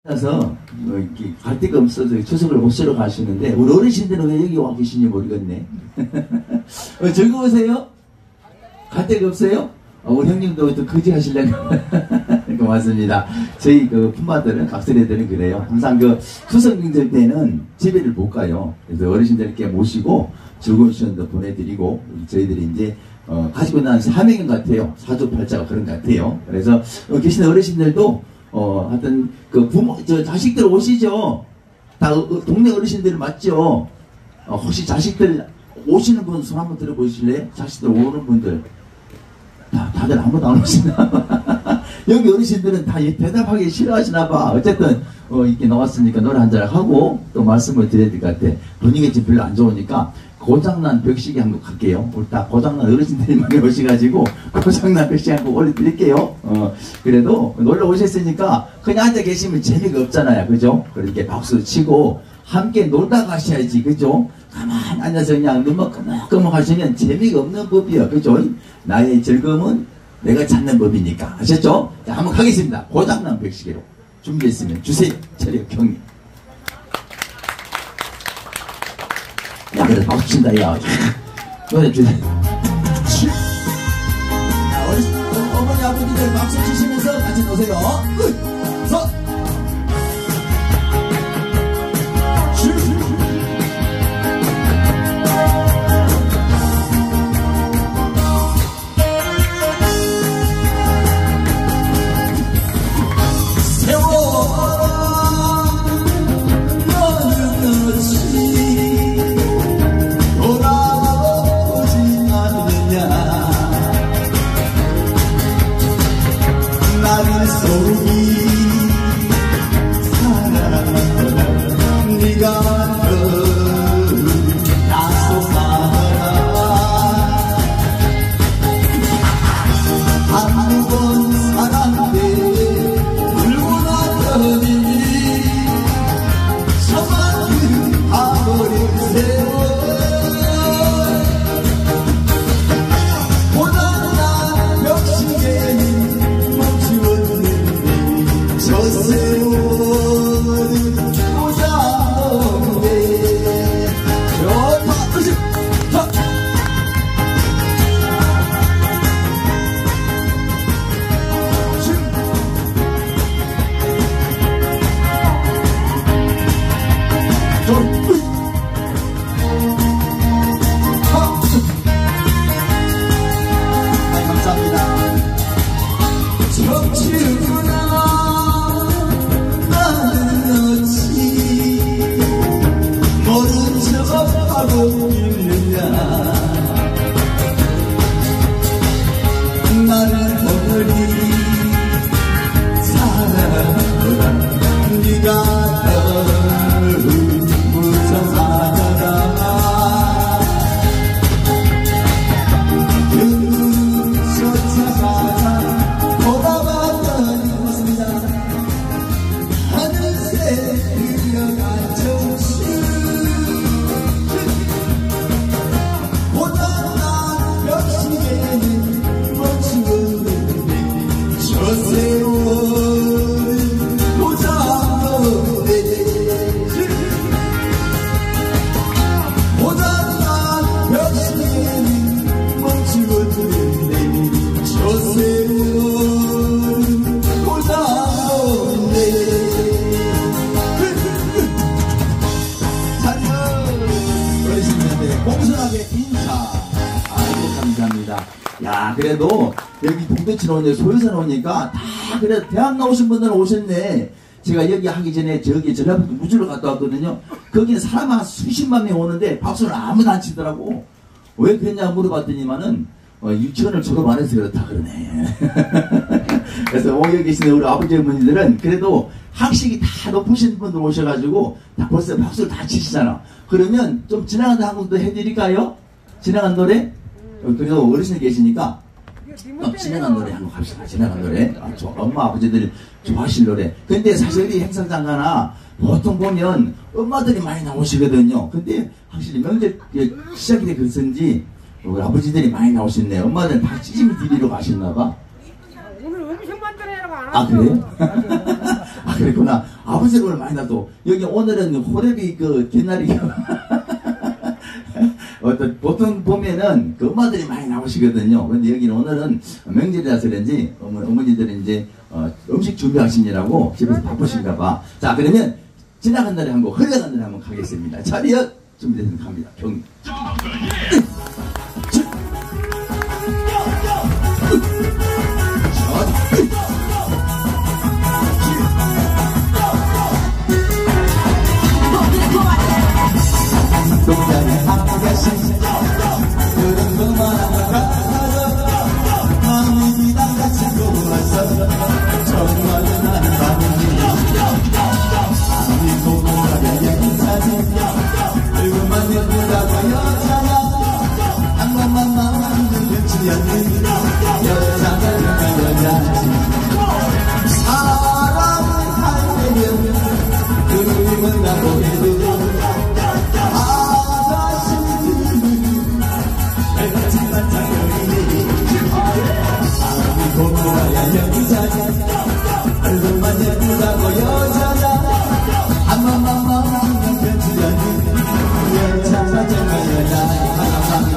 그래서 이렇게 갈 데가 없어서 추석을 못 쉬러 가시는데 우리 어르신들은 왜 여기 와 계시는지 모르겠네. 저기 오세요? 갈 데가 없어요? 우리 형님도 또 거지 하시려고. 고맙습니다. 저희 그 품마들은 각설애들은 그래요. 항상 그 추석 명절 때는 집에를 못 가요. 그래서 어르신들께 모시고 즐거운 시간도 보내드리고 저희들이 이제 가지고 난 사명인 것 같아요. 사주팔자가 그런 것 같아요. 그래서 계신 어르신들도 하여튼 그 부모 자식들 오시죠. 다 동네 어르신들 맞죠. 혹시 자식들 오시는 분 손 한번 들어보실래요? 자식들 오는 분들 다들 아무도 안 오시나. 여기 어르신들은 다 대답하기 싫어하시나 봐. 어쨌든 이렇게 나왔으니까 노래 한잔 하고 또 말씀을 드려야 될 것 같아. 분위기가 지금 별로 안 좋으니까 고장난 벽시계 한 곡 할게요. 우리 다 고장난 어르신들이 많이 오셔가지고 고장난 벽시계 한 곡 올려드릴게요. 그래도 놀러 오셨으니까 그냥 앉아 계시면 재미가 없잖아요. 그죠? 그렇게 박수 치고 함께 놀다 가셔야지. 그죠? 가만히 앉아서 그냥 눈만 끄먹끄먹 하시면 재미가 없는 법이에요. 그죠? 나의 즐거움은 내가 찾는 법이니까. 아셨죠? 자, 한번 가겠습니다. 고장난 벽시계로 준비했으면 주세요. 차렷 경례. 야, 그래, 박수 친다, 야. 노래 주세요. 어머니, 아버지들 박수 치시면서 같이 노세요. 야, 그래도 여기 동대천 오는데 소유산 오니까 다 그래도 대학 나오신 분들은 오셨네. 제가 여기 하기 전에 저기 전라북도 무주로 갔다 왔거든요. 거기는 사람 한 수십만 명 오는데 박수를 아무도 안 치더라고. 왜 그랬냐 물어봤더니만은 유치원을 졸업 안 해서 그렇다 그러네. 그래서 여기 계시는 우리 아버지 어머니들은 그래도 학식이 다 높으신 분들 오셔가지고 다 벌써 박수를 다 치시잖아. 그러면 좀 지나가는 한 곡도 해드릴까요? 지나간 노래? 그래서 어르신이 계시니까 지나간 노래 한번 갑시다. 지나간 노래. 엄마 아버지들이 좋아하실 노래. 근데 사실 이 행사장 가나 보통 보면 엄마들이 많이 나오시거든요. 근데 확실히 명절 시작이 돼 그랬는지 우리 아버지들이 많이 나오셨네. 엄마들은 다 찌짐이 드리러 가셨나봐. 오늘 음식 만들어라고 안 아, 그래요? 아, 그랬구나. 아버지를 오늘 많이 놔도 여기 오늘은 호랩이 그 옛날이 어떤 보통 보면은 그 엄마들이 많이 나오시거든요. 근데 여기는 오늘은 명절이라서 그런지 어머니들은 이제 음식 준비하시느라고 집에서 바쁘신가 봐. 자, 그러면 지나간 날에 한번 흘러간 날에 한번 가겠습니다. 자리요 준비되면 갑니다. 경기. 동장에 아가씨 그런 것만한 것 같아서 마음이 비단같이 고와서 정말로 나는 밤이 아무리 고마워야 여자지 얼굴만 예쁘다고 여자야 한 번만 마음을 듣지 않는 여자가 여자지 사랑을 할 때면 그림을 나고 해도 얼굴만 예쁘다고 여자자 한 번만 마음을 펴지 않는 여자가 정말 여자. 감사합니다.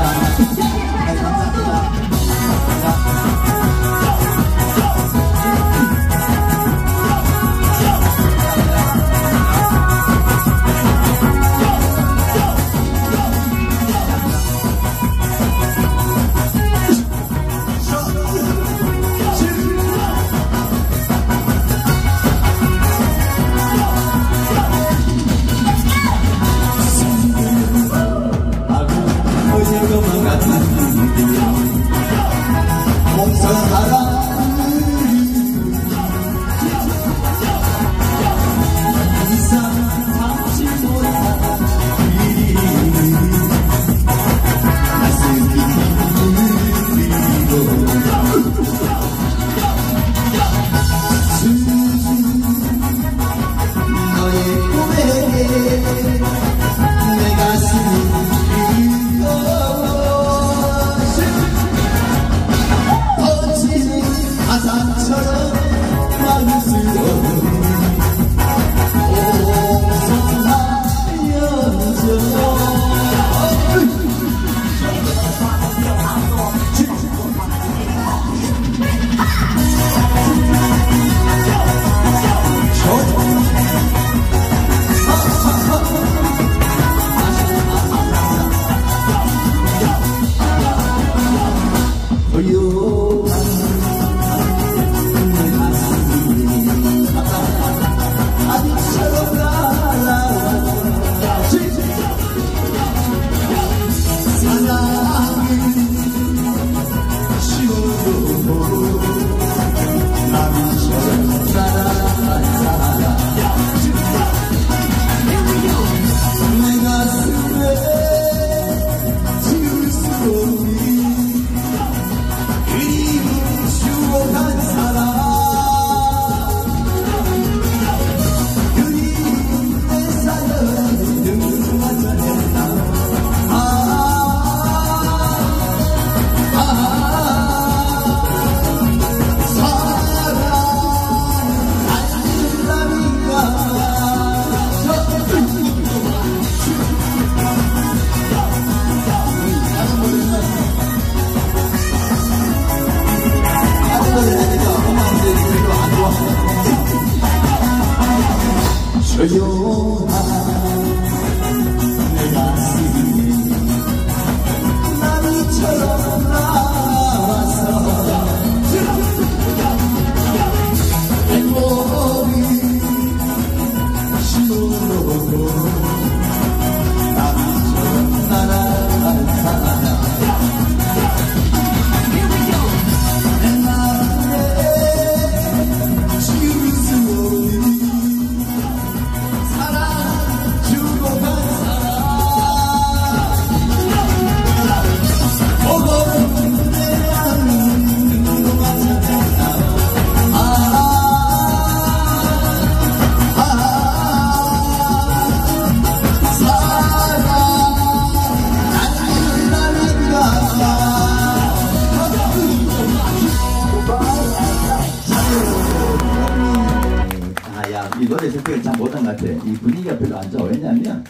못한 것 같아. 이 분위기가 별로 안 좋아. 왜냐하면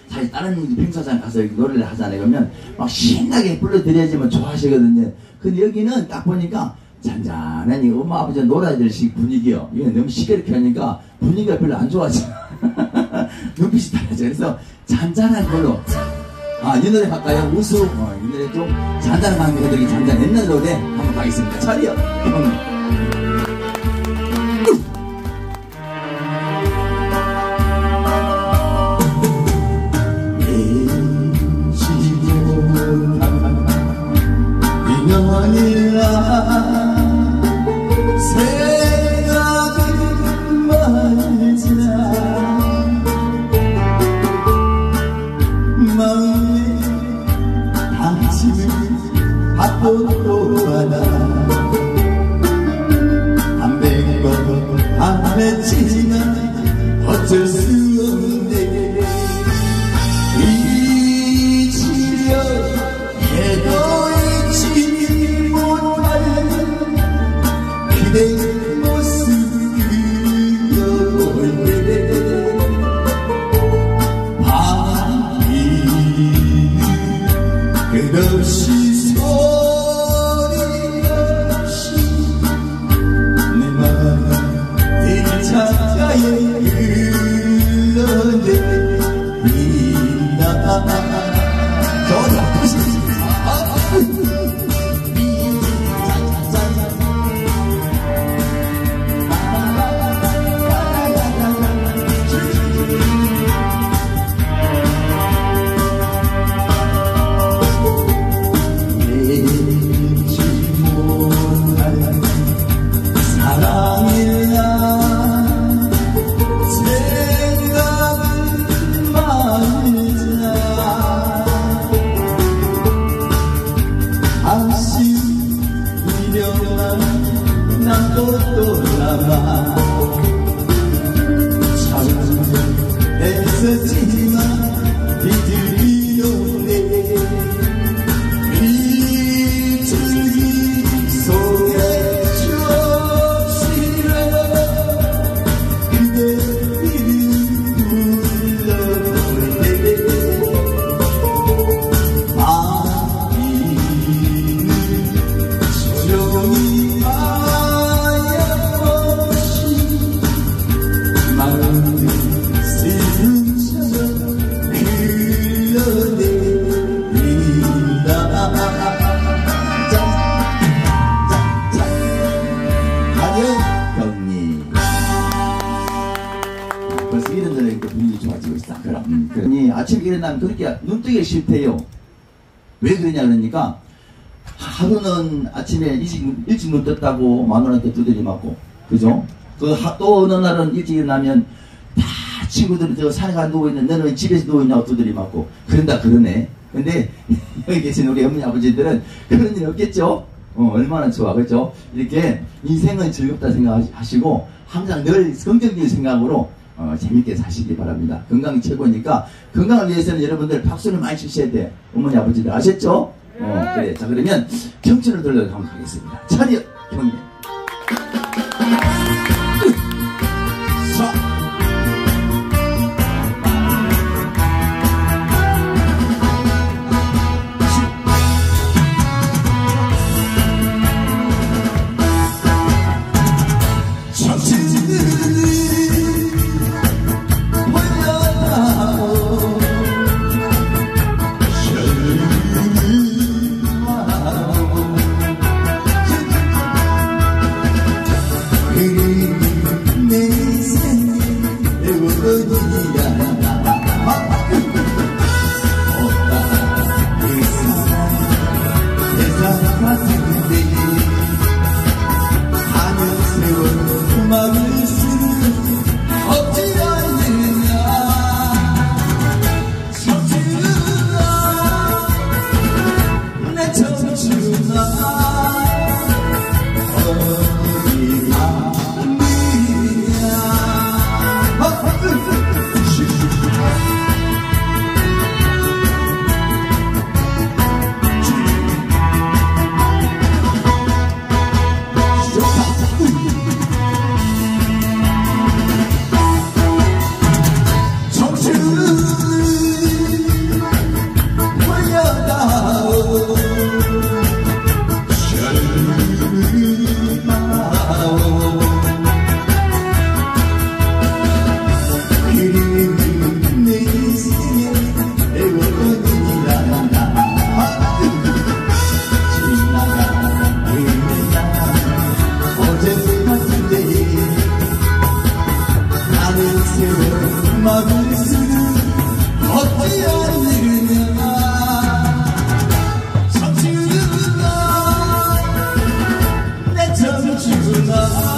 사실 다른 행사장 가서 노래를 하잖아요. 그러면 막 신나게 불러드려야지만 좋아하시거든요. 근데 여기는 딱 보니까 잔잔한 엄마 아버지 놀아들식 분위기요. 이게 너무 시끄럽게 하니까 분위기가 별로 안 좋아져. 눈빛이 달라져. 그래서 잔잔한 걸로. 이 노래 할까요? 우수. 이 노래 좀 잔잔한 감각들이 잔잔 옛날 노래 한번 가겠습니다. 차려. 어쩔 수 없네. 잊으려 해도 잊지 못할 그대 모습이여올 때 밤이 끝없이 소리 없이 내 마음 들창가에 애쓰지만 비틀기 없네. 비틀기 속에 주없이라 그대 이름 불러볼 때 마음이는 조용히 하염없이 마음을 벌써 이런 데는 분위기 좋아지고 있어. 그럼. 아침에 일어나면 그렇게 눈뜨기 싫대요. 왜 그러냐 그러니까 하루는 아침에 일찍 눈 떴다고 마누라한테 두드리 맞고, 그죠? 또 어느 날은 일찍 일어나면 다 친구들이 저 산에 가 누워있는 너는 왜 집에서 누워있냐고 두드리 맞고 그런다 그러네. 근데 여기 계신 우리 어머니 아버지들은 그런 일 없겠죠? 얼마나 좋아, 그죠? 이렇게 인생은 즐겁다 생각하시고 항상 늘 긍정적인 생각으로 재밌게 사시기 바랍니다. 건강이 최고니까 건강을 위해서는 여러분들 박수를 많이 치셔야 돼. 어머니 아버지들 아셨죠? 그래. 자, 그러면 경춘을 돌려 한번 가겠습니다. 차렷 경례. 세월 막을 수는 없지 않느냐 청춘아 내 청춘아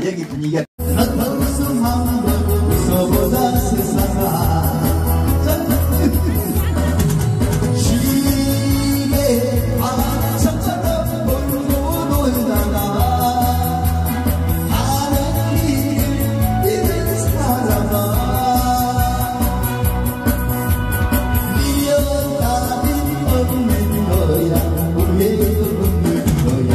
여기 분위기가 웃어보자 세상아 시계 아참처럼 몰고 놀다가 하는 길 잃은 사람아 미련 따윈 없는 거야 후회도 없는 거야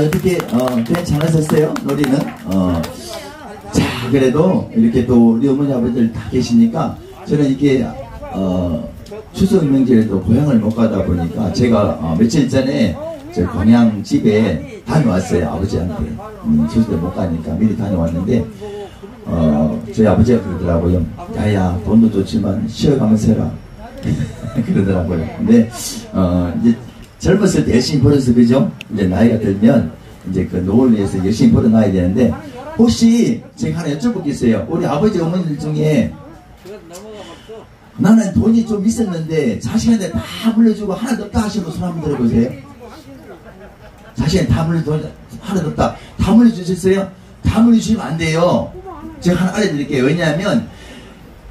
어떻게, 괜찮으셨어요? 놀이는? 자, 그래도 이렇게 또 우리 어머니 아버지들 다 계시니까 저는 이렇게, 추석 명절에도 고향을 못 가다 보니까 제가 며칠 전에 저 광양 집에 다녀왔어요. 아버지한테. 추석 때 못 가니까 미리 다녀왔는데, 저희 아버지가 그러더라고요. 야야, 돈도 좋지만 쉬어가면서 해라. 그러더라고요. 근데, 이제 젊었을 때 열심히 벌어서 그죠? 이제 나이가 들면 이제 그 노후를 위해서 열심히 벌어놔야 되는데, 혹시 제가 하나 여쭤볼 게 있어요. 우리 아버지 어머니들 중에 나는 돈이 좀 있었는데 자식한테 다 물려주고 하나도 없다 하시는 분 손 한번 들어보세요. 자식한테 다 물려주고 하나도 없다. 다 물려주셨어요? 다 물려주시면 안 돼요. 제가 하나 알려드릴게요. 왜냐하면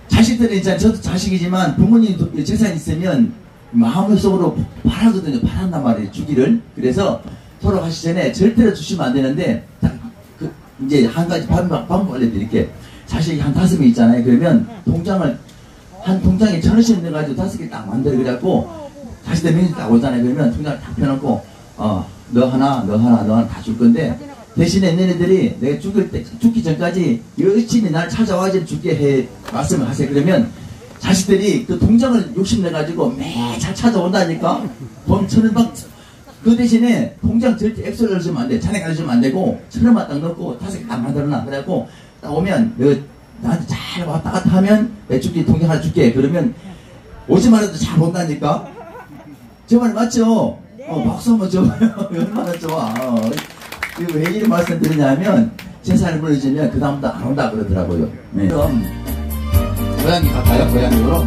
자식들은 이제 저도 자식이지만 부모님 재산 있으면 마음속으로 바라거든요. 바란단 말이에요. 주기를. 그래서 돌아가시 전에 절대로 주시면 안 되는데 이제 한 가지 방법 알려드릴게요. 자식이 한 5명 있잖아요. 그러면 한 통장에 1,000원씩 넣어가지고 5개 딱 만들어 그래갖고 자식들 명이 딱 오잖아요. 그러면 통장을 딱 펴놓고 너 하나 다 줄 건데 대신에 너네들이 내가 죽기 전까지 열심히 날 찾아와서 죽게 해 말씀을 하세요. 그러면 자식들이 그 통장을 욕심내가지고 매달 찾아온다니까. 돈 1,000원 그 대신에 통장 절대 액수를 넣어주면 안 돼. 잔액 넣어주면 안 되고 1,000원만 딱 넣고 5개 딱 만들어놔. 그래갖고 딱 오면 너 나한테 잘 왔다 갔다 하면 내 줄게. 통장 하나 줄게. 그러면 오지만 해도 잘 온다니까. 저 말 맞죠? 박수 한번 줘봐요. 얼마나 좋아. 왜 이런 말씀 드리냐면 재산을 물려주면 그 다음부터 안 온다 그러더라고요. 네. 그럼 고양이 갈까요? 고양이로?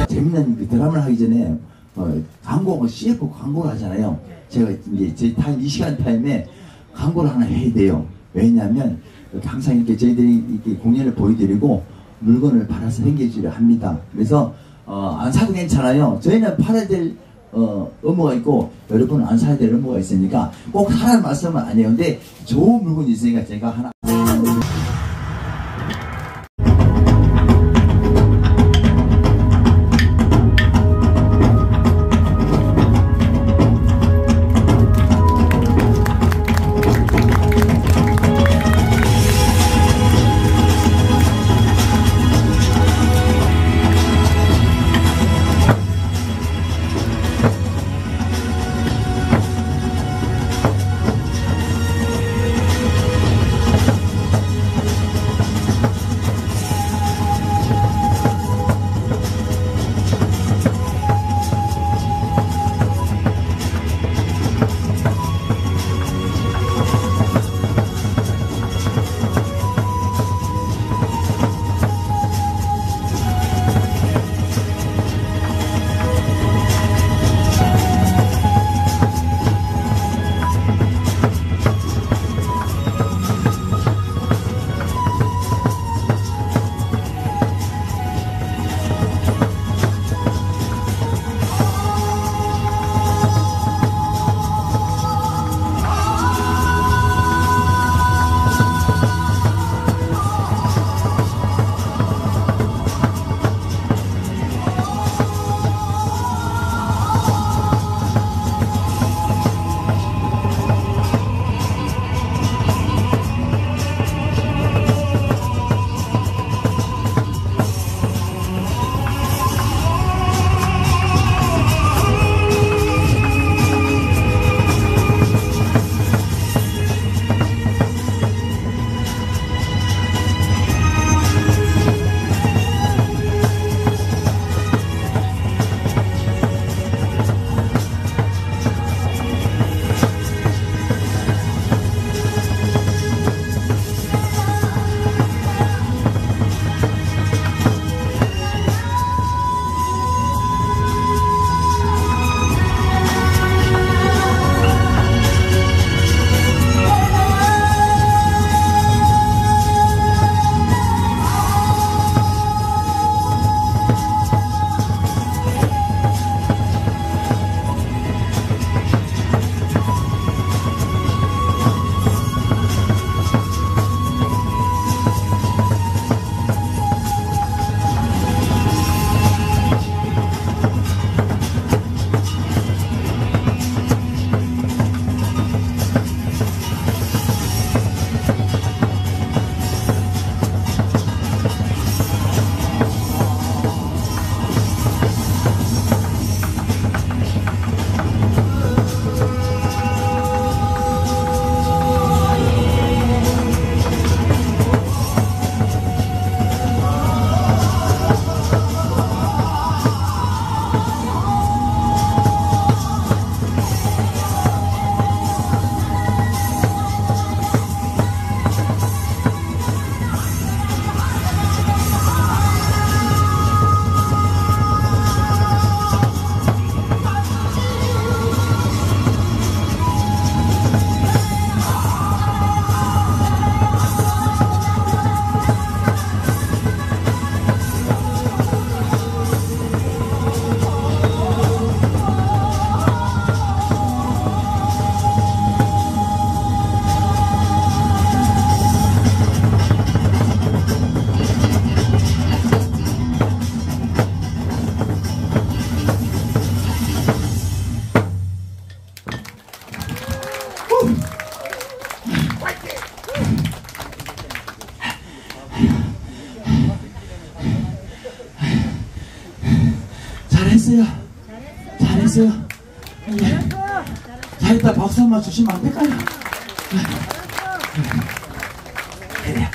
재밌는 그 드라마를 하기 전에 광고, CF 광고를 하잖아요. 제가 이제 제 타임, 이 시간 타임에 광고를 하나 해야 돼요. 왜냐하면 항상 이렇게 저희들이 이렇게 공연을 보여드리고 물건을 팔아서 생계주의를 합니다. 그래서 안 사도 괜찮아요. 저희는 팔아야 될 의무가 있고 여러분은 안 사야 될 의무가 있으니까 꼭 사라는 말씀은 아니에요. 근데 좋은 물건이 있으니까 제가 하나 잘했어요. 잘했어요. 네. 잘했다. 박수 한번 주시면 안 될까요? 그래.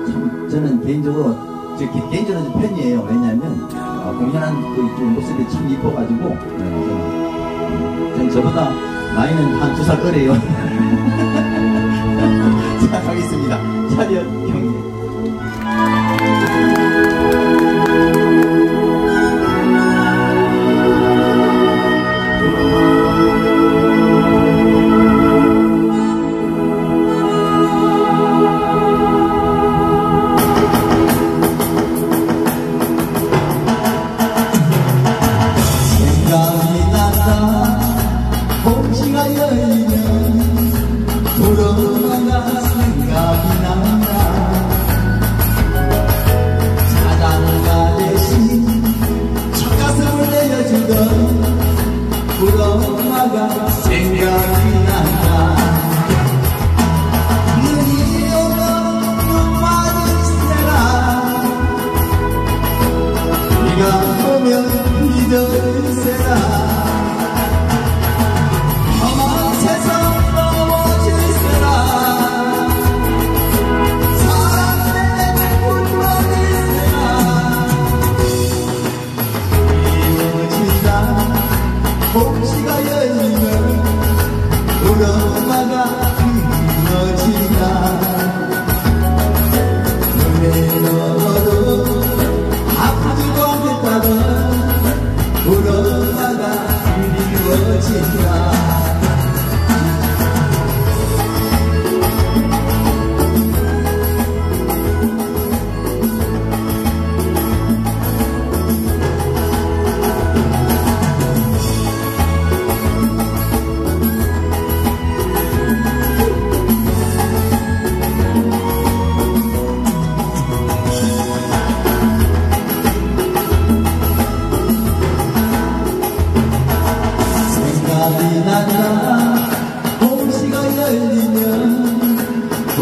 참 저는 개인적으로 개인적으로 팬이에요. 왜냐하면 공연한 그 모습이 참 이뻐가지고 전 저보다 나이는 한 2살 어려요. 자, 가겠습니다. 차렷 경례. 도로마가 생각이 난다.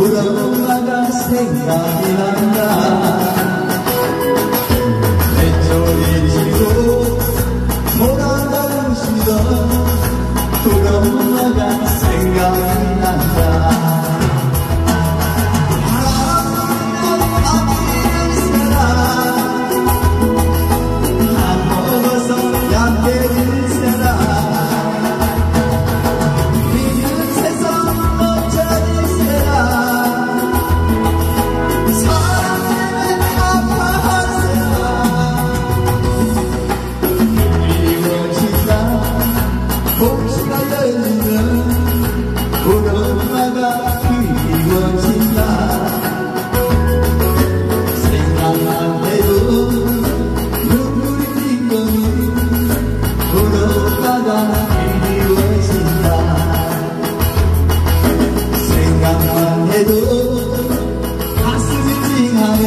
우리 엄마가 생각이 난다. 내 소리 지고 돌아가시던 우리 엄마가 생각이 난다. 우리 엄마가 그리워진다. 생각만 해도 눈물이 핑거니 우리 엄마가 그리워진다. 생각만 해도 가슴이 찡하니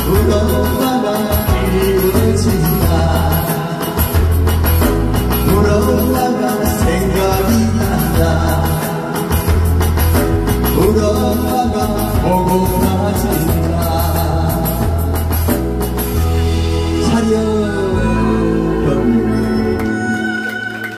우리 엄마가 그리워진다. 우리 엄마가 생각이 난다. 우리 엄마